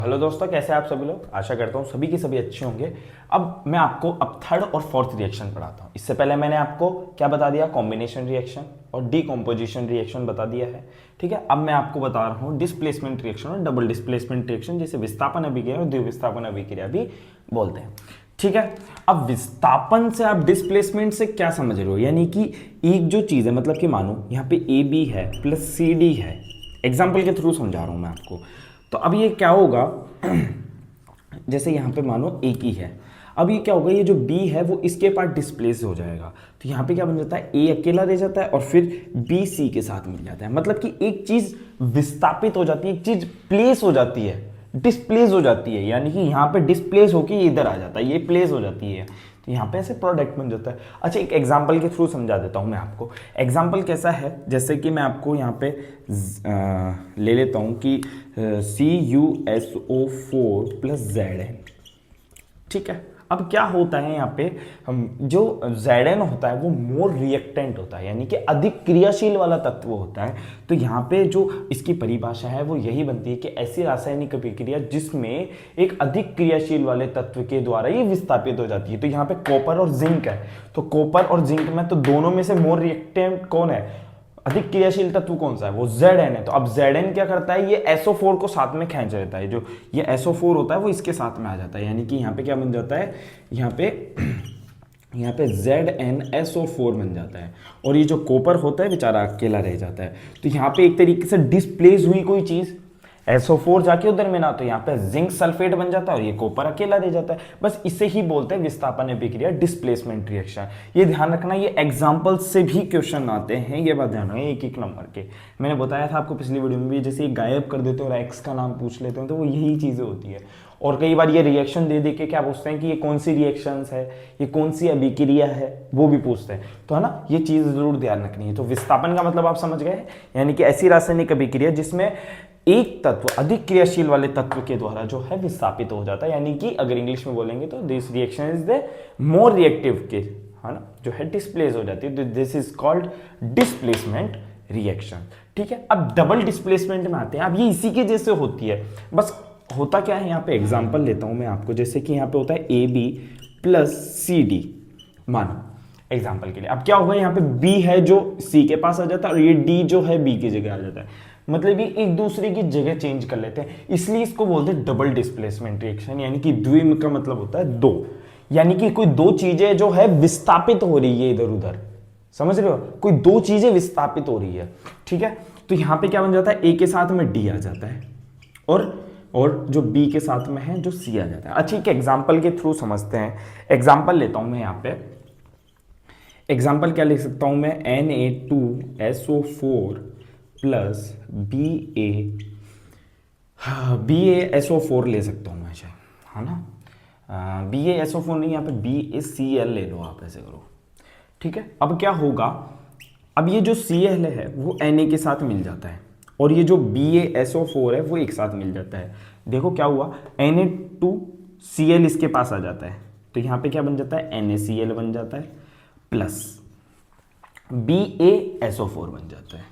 Hello दोस्तों, कैसे हैं आप सभी लोग। आशा करता हूँ सभी के सभी अच्छे होंगे। अब मैं आपको थर्ड और फोर्थ रिएक्शन पढ़ाता हूँ। इससे पहले मैंने आपको क्या बता दिया, कॉम्बिनेशन रिएक्शन और डीकॉम्पोजिशन रिएक्शन बता दिया है। ठीक है, अब मैं आपको बता रहा हूँ डिस्प्लेसमेंट रिएक्शन और डबल डिस्प्लेसमेंट रिएक्शन, जिसे विस्थापन अभिक्रिया और द्विविस्थापन अभिक्रिया भी बोलते हैं। ठीक है, अब विस्थापन से आप डिस्प्लेसमेंट से क्या समझ रहे हो, यानी कि एक जो चीज़ है, मतलब कि मानो यहाँ पे ए बी है प्लस सी डी है। एग्जाम्पल के थ्रू समझा रहा हूँ मैं आपको। तो अब ये क्या होगा, जैसे यहाँ पे मानो ए की है, अब ये क्या होगा, ये जो बी है वो इसके पास डिस्प्लेस हो जाएगा। तो यहाँ पे क्या बन जाता है, ए अकेला रह जाता है और फिर बी सी के साथ मिल जाता है। मतलब कि एक चीज विस्थापित हो जाती है, एक चीज प्लेस हो जाती है, डिस्प्लेस हो जाती है। यानी कि यहाँ पे डिस्प्लेस होकर ये इधर आ जाता है, ये प्लेस हो जाती है। तो यहाँ पे ऐसे प्रोडक्ट बन जाता है। अच्छा, एक एग्जांपल के थ्रू समझा देता हूँ मैं आपको। एग्जांपल कैसा है, जैसे कि मैं आपको यहाँ पे ले लेता हूँ कि CuSO4 प्लस Zn। ठीक है, अब क्या होता है यहाँ पे, हम जो Zn होता है वो मोर रिएक्टेंट होता है, यानी कि अधिक क्रियाशील वाला तत्व होता है। तो यहाँ पे जो इसकी परिभाषा है वो यही बनती है कि ऐसी रासायनिक अभिक्रिया जिसमें एक अधिक क्रियाशील वाले तत्व के द्वारा ये विस्थापित हो जाती है। तो यहाँ पे कॉपर और जिंक है, तो कॉपर और जिंक में तो दोनों में से मोर रिएक्टेंट कौन है, अधिक क्रियाशील तत्व कौन सा है, वो Zn है। तो अब Zn क्या करता है, ये SO4 को साथ में खींच लेता है। जो ये SO4 होता है वो इसके साथ में आ जाता है, यानी कि यहाँ पे क्या बन जाता है, यहाँ पे ZnSO4 बन जाता है। और ये जो कॉपर होता है बेचारा अकेला रह जाता है। तो यहाँ पे एक तरीके से डिस्प्लेस हुई कोई चीज, SO4 जाके उधर में ना, तो यहाँ पे जिंक सल्फेट बन जाता है और ये कॉपर अकेला रह जाता है। बस इसे ही बोलते हैं विस्थापन अभिक्रिया, डिस्प्लेसमेंट रिएक्शन। ये ध्यान रखना, ये एग्जांपल से भी क्वेश्चन आते हैं, ये बात ध्यान रखना। एक एक नंबर के मैंने बताया था आपको पिछली वीडियो में भी, जैसे गायब कर देते हो और एक्स का नाम पूछ लेते हो, तो वो यही चीजें होती है। और कई बार ये रिएक्शन दे दे के क्या पूछते हैं कि ये कौन सी रिएक्शंस है, ये कौन सी अभिक्रिया है, वो भी पूछते हैं। तो है ना, ये चीज जरूर ध्यान रखनी है। तो विस्थापन का मतलब आप समझ गए, यानी कि ऐसी रासायनिक अभिक्रिया जिसमें एक तत्व अधिक क्रियाशील वाले तत्व के द्वारा जो है विस्थापित हो जाता है। यानी कि अगर इंग्लिश में बोलेंगे तो this reaction is the more reactive के, है ना, जो है डिस्प्लेस हो जाती है। This is called displacement reaction. ठीक है, अब डबल डिस्प्लेसमेंट में आते हैं। अब ये इसी के जैसे होती है, बस होता क्या है, यहाँ पे एग्जांपल लेता हूं मैं आपको। जैसे कि यहाँ पे होता है AB प्लस CD, मानो एग्जांपल के लिए। अब क्या होगा, यहाँ पे B है जो C के पास आ जाता है और ये D जो है B की जगह आ जाता है। मतलब ये एक दूसरे की जगह चेंज कर लेते हैं, इसलिए इसको बोलते हैं डबल डिस्प्लेसमेंट रिएक्शन। यानी कि द्विम का मतलब होता है दो, यानी कि कोई दो चीजें जो है विस्थापित हो रही है इधर उधर, समझ रहे हो, कोई दो चीजें विस्थापित हो रही है। ठीक है, तो यहां पे क्या बन जाता है, A के साथ में D आ जाता है और जो B के साथ में है जो C आ जाता है। अच्छा, एक एग्जांपल के थ्रू समझते हैं। एग्जांपल लेता हूं मैं यहाँ पे। एग्जांपल क्या लिख सकता हूं मैं, Na2SO4 प्लस BaSO4 ले सकता हूँ मैं शायद, है ना। BaSO4 नहीं, यहाँ पे BaCl ले लो आप, ऐसे करो। ठीक है, अब क्या होगा, अब ये जो Cl है वो Na के साथ मिल जाता है और ये जो BaSO4 है वो एक साथ मिल जाता है। देखो क्या हुआ, Na2Cl इसके पास आ जाता है, तो यहाँ पे क्या बन जाता है, NaCl बन जाता है प्लस BaSO4 बन जाता है।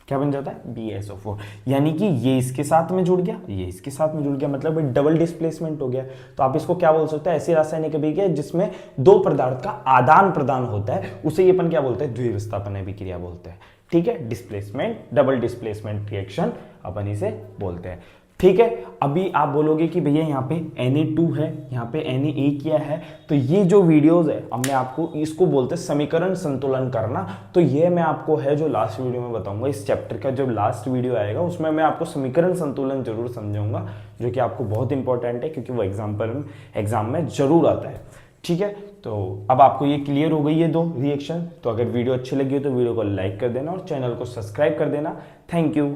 क्या बन जाता है, BaSO4। यानी कि ये इसके साथ में जुड़ गया, ये इसके साथ में जुड़ गया, मतलब डबल डिस्प्लेसमेंट हो गया। तो आप इसको क्या बोल सकते हैं, ऐसी रासायनिक अभिक्रिया जिसमें दो पदार्थ का आदान प्रदान होता है, उसे ये अपन क्या बोलते हैं, द्विविस्थापन अभिक्रिया बोलते हैं। ठीक है, डिस्प्लेसमेंट, डबल डिस्प्लेसमेंट रिएक्शन अपन इसे बोलते हैं। ठीक है, अभी आप बोलोगे कि भैया यहाँ पे Na2 है, यहाँ पे Na किया है, तो ये जो वीडियोस है अब मैं आपको इसको बोलते हैं समीकरण संतुलन करना। तो ये मैं आपको है जो लास्ट वीडियो में बताऊंगा, इस चैप्टर का जब लास्ट वीडियो आएगा उसमें मैं आपको समीकरण संतुलन जरूर समझाऊंगा, जो कि आपको बहुत इंपॉर्टेंट है क्योंकि वो एग्जाम में जरूर आता है। ठीक है, तो अब आपको ये क्लियर हो गई है दो रिएक्शन। तो अगर वीडियो अच्छी लगी हो तो वीडियो को लाइक कर देना और चैनल को सब्सक्राइब कर देना। Thank you.